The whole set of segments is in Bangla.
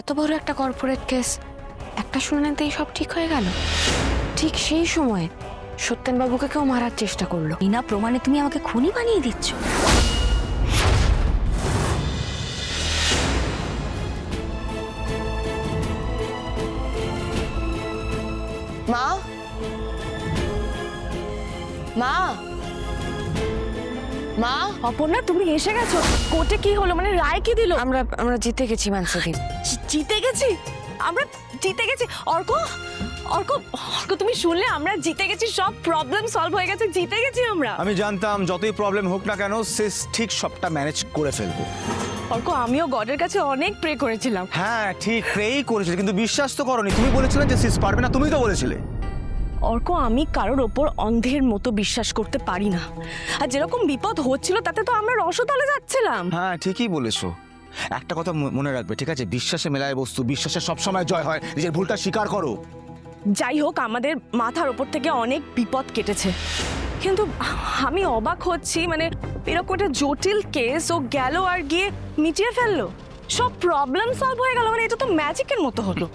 এত বড় একটা কর্পোরেট কেস একটা শুনানিতেই সব ঠিক হয়ে গেল। ঠিক সেই সময় সত্যেনবাবুকে কেউ মারার চেষ্টা করলো। বিনা প্রমাণে তুমি আমাকে খুনি বানিয়ে দিচ্ছ। মা, মা, মা। অপর্ণা, তুমি এসে গেছো। কোর্টে কি হলো, মানে রায় কি দিল? আমরা জিতে গেছি মানসিদি। জিতে গেছি? আমরা জিতে গেছি? অর্ক, অর্ক, অর্ক, তুমি শুনলে? আমরা জিতে গেছি, সব প্রবলেম সলভ হয়ে গেছে, জিতে গেছি আমরা। আমি জানতাম যতই প্রবলেম হোক না কেন সিস ঠিক সবটা ম্যানেজ করে ফেলবে। অর্ক, আমিও গডের কাছে অনেক প্রে করেছিলাম। হ্যাঁ ঠিক প্রেই করেছিলে, কিন্তু বিশ্বাস তো করনি। তুমি বলেছিলে যে সিস পারবে না, তুমি তো বলেছিলে। অর্ক, আমি কারোর ওপর অন্ধের মতো বিশ্বাস করতে পারি না। আর যেরকম বিপদ হচ্ছিল তাতে তো আমরা রসতলে যাচ্ছিলাম। হ্যাঁ ঠিকই বলেছো। একটা কথা মনে রাখবে, ঠিক আছে? বিশ্বাসে মেলায় বস্তু, বিশ্বাসে সবসময় জয় হয়। নিজের ভুলটা স্বীকার করো। যাই হোক, আমাদের মাথার ওপর থেকে অনেক বিপদ কেটেছে, কিন্তু আমি অবাক হচ্ছি, মানে এরকম একটা জটিল কেস ও গেল আর গিয়ে মিটিয়ে ফেললো, সব প্রবলেম সলভ হয়ে গেল। মানে এটা তো ম্যাজিকের মতো হলো।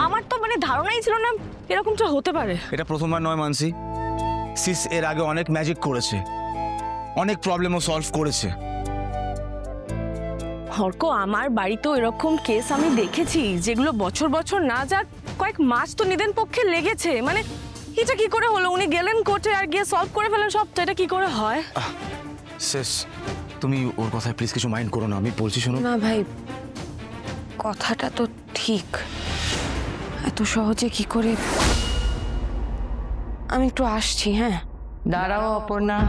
আমার তো মানে ধারণাই ছিল না এরকমটা হতে পারে। এটা প্রথমবার নয় মানসি, সিস এর আগে অনেক ম্যাজিক করেছে, অনেক প্রবলেমও সলভ করেছে। অর্ক, আমার বাড়িতেও এরকম কেস আমি দেখেছি, যেগুলো বছর বছর না যাক কয়েক মাস তো নিদেন পক্ষে লেগেছে। মানে এটা কি করে হলো? উনি গেলেন কোর্টে আর গিয়ে সলভ করে ফেলেন সব, তো এটা কি করে হয়? সিস তুমি ওর কথায় প্লিজ কিছু মাইন্ড করো না, আমি বলছি শোনো। না ভাই, কথাটা তো ঠিক, এত সহজে কি করে? আমি একটু আসছি। হ্যাঁ দাঁড়াও অপর্ণা।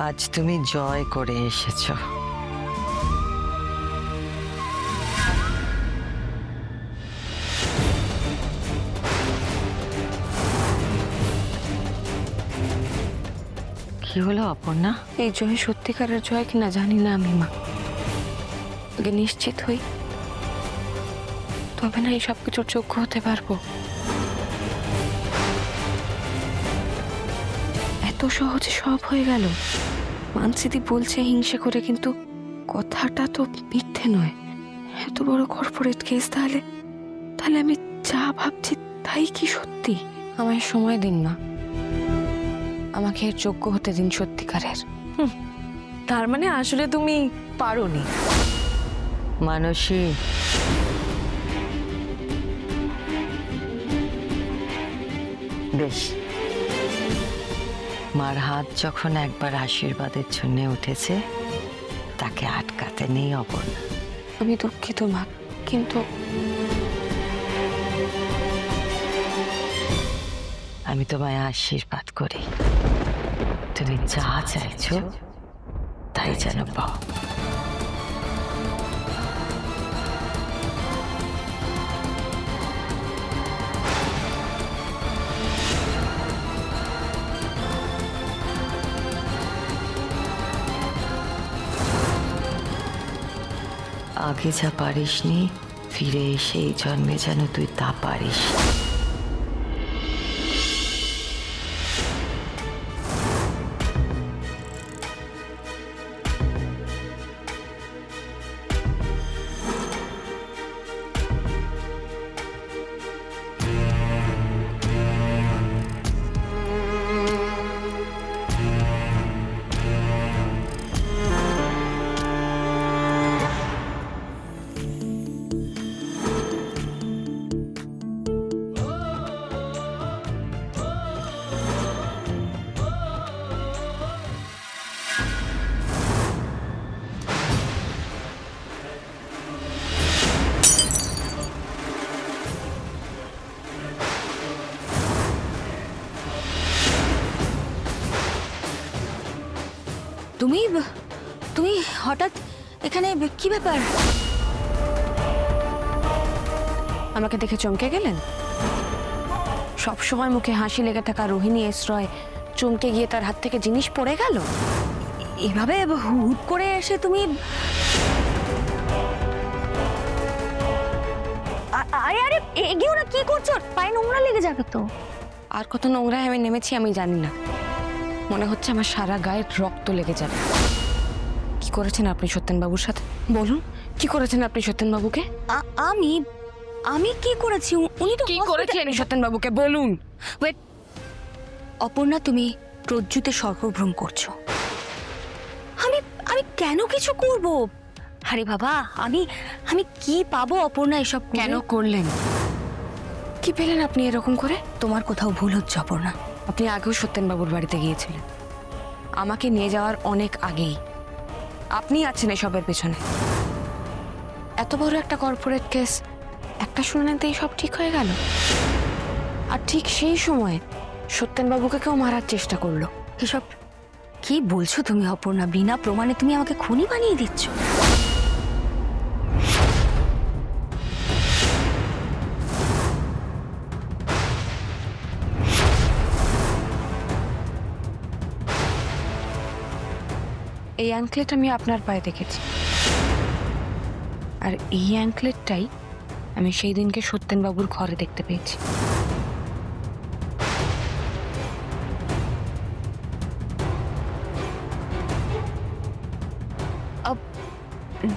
আজ তুমি জয় করে এসেছো। কি হলো অপর্ণা? এই জয় সত্যিকারের জয় কিনা জানি না আমি মা, আগে নিশ্চিত হই, তবে না এই সব কিছুর যোগ্য হতে পারবো। এত সহজে সব হয়ে গেল। মানসিদি বলছে হিংসে করে, কিন্তু কথাটা তো মিথ্যে নয়। এত বড় কর্পোরেট কেস, তাহলে তাহলে আমি যা ভাবছি তাই কি সত্যি? আমায় সময় দিন না, আমাকে এর যোগ্য হতে দিন সত্যিকারের। তার মানে আসলে তুমি পারোনি। মানসী, বেশ, মার হাত যখন একবার আশীর্বাদের জন্য উঠেছে, তাকে আটকাতে নেই অপর্ণা। আমি দুঃখিত মা, কিন্তু আমি তোমায় আশীর্বাদ করি, তুমি যা চাইছো তাই যেন পাও। আগে যা পারিসনি, ফিরে এসে এই জন্মে যেন তুই তা পারিস। তুমি তুমি হঠাৎ এখানে, কি ব্যাপার? আমাকে দেখে চমকে গেলেন? সব সময় মুখে হাসি লেগে থাকা রোহিণী এসরয় চমকে গিয়ে তার হাত থেকে জিনিস পড়ে গেল। এভাবে হুট করে এসে তুমি? আরে আরে এগিয়েও না, কি করছো? পায়ে নোংরা লেগে যাবে তো। আর কত নোংরায় আমি নেমেছি আমি জানি না, মনে হচ্ছে আমার সারা গায়ের রক্ত লেগে যাবে। কি করেছেন আপনি সত্যেনবাবুর সাথে বলুন? কি করেছেন আপনি সত্যেনবাবুকে? আমি আমি কি করেছি? উনি তো কি করেছেন সত্যেনবাবুকে বলুন? ওয়েট, অপর্ণা, তুমি প্রজ্জুতে সর্বভ্রম করছো। আমি আমি কেন কিছু করব? আরে বাবা, আমি আমি কি পাবো অপর্ণা এসব করে? কেন করলেন? কি পেলেন আপনি এরকম করে? তোমার কোথাও ভুল হচ্ছে অপর্ণা। আপনি আগেও সত্যেনবাবুর বাড়িতে গিয়েছিলেন, আমাকে নিয়ে যাওয়ার অনেক আগেই। আপনি আছেন এসবের পেছনে। এত বড় একটা কর্পোরেট কেস একটা শুনানিতেই সব ঠিক হয়ে গেল। আর ঠিক সেই সময় সত্যেনবাবুকে কেউ মারার চেষ্টা করলো। এসব কি বলছো তুমি অপর্ণা? বিনা প্রমাণে তুমি আমাকে খুনি বানিয়ে দিচ্ছ। এই অ্যাঙ্কলেট আমি আপনার পায়ে দেখেছি, আর এই অ্যাঙ্কলেটটাই আমি সেই দিনকে সত্যেনবাবুর ঘরে দেখতে পেয়েছি।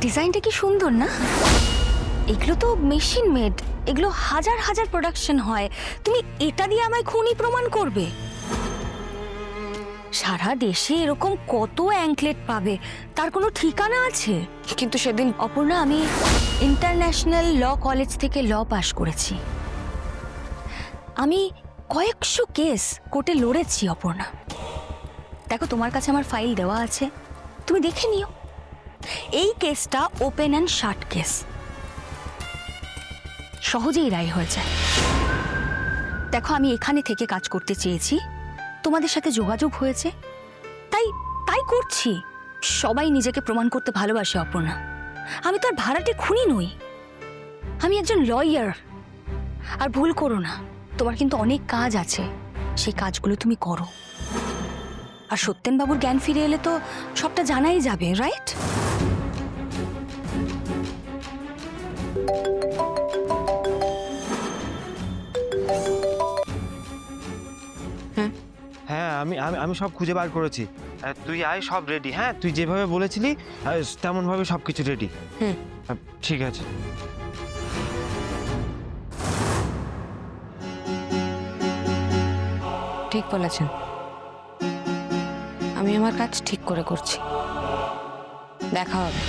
ডিজাইনটা কি সুন্দর না? এগুলো তো মেশিন মেড, এগুলো হাজার হাজার প্রোডাকশন হয়। তুমি এটা দিয়ে আমায় খুনি প্রমাণ করবে? সারা দেশে এরকম কত অ্যাঙ্কলেট পাবে, তার কোনো ঠিকানা আছে? কিন্তু সেদিন অপর্ণা, আমি ইন্টারন্যাশনাল ল কলেজ থেকে ল পাশ করেছি। আমি কয়েকশো কেস কোর্টে লড়েছি অপর্ণা। দেখো, তোমার কাছে আমার ফাইল দেওয়া আছে, তুমি দেখে নিও। এই কেসটা ওপেন অ্যান্ড শাট কেস, সহজেই রায় হয়ে যায়। দেখো, আমি এখানে থেকে কাজ করতে চেয়েছি, তোমাদের সাথে যোগাযোগ হয়েছে, তাই তাই করছি। সবাই নিজেকে প্রমাণ করতে ভালোবাসে অপর্ণা। আমি তো আর ভাড়াটে খুনি নই, আমি একজন লয়ার। আর ভুল করো না, তোমার কিন্তু অনেক কাজ আছে, সেই কাজগুলো তুমি করো। আর সত্যেনবাবুর জ্ঞান ফিরে এলে তো সবটা জানাই যাবে, রাইট? হ্যাঁ, আমি আমি আমি সব খুঁজে বার করেছি। তুই আয়, সব রেডি। হ্যাঁ, তুই যেভাবে বলেছিলি তেমনভাবে সব কিছু রেডি। হুম। ঠিক আছে। ঠিক বলেছেন, আমি আমার কাজ ঠিক করে করছি। দেখা হবে।